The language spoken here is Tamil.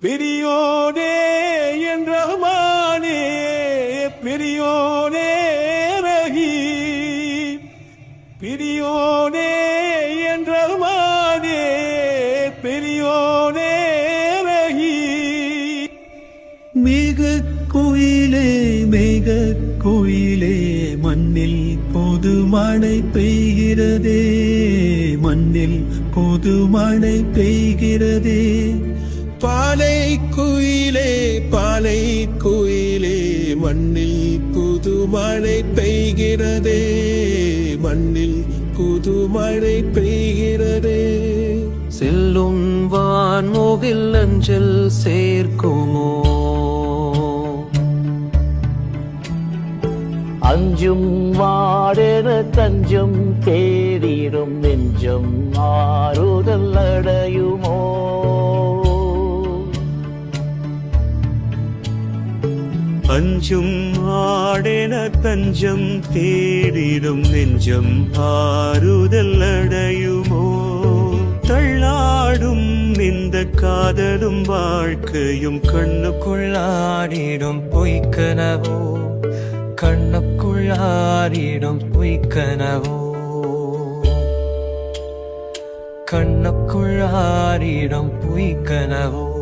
பெரியோனே என் ரஹ்மானே, பெரியோனே ரஹீம், பெரியோனே என் ரஹ்மானே, பெரியோனே ரஹீம். மேகக் குயிலே மேகக் குயிலே, மண்ணில் புது மழை பெய்கிறதே, மண்ணில் புது மழை பெய்கிறதே. பாலை குயிலே பாலை குயிலே, மண்ணில் புது மழை பெய்கிறதே, மண்ணில் புது மழை பெய்கிறதே. செல்லும் வான்மோகில் அஞ்சல் சேர்க்குமோ, அஞ்சும் வாடென தஞ்சம் தேடிடும் நெஞ்சம் ஆறுதல் அடையுமோ. அஞ்சும் ஆடென தஞ்சம் தேடிடும் நெஞ்சம் ஆறுதல் அடையுமோ. தள்ளாடும் இந்த காதலும் வாழ்க்கையும் கண்ணுக்குள்ளாடிடும் பொய்க்கனவோ, கண்ணுக்குள்ளாடிடும் பொய்க்கனவோ, கண்ணுக்குள்ளாடிடும் பொய்க்கனவோ.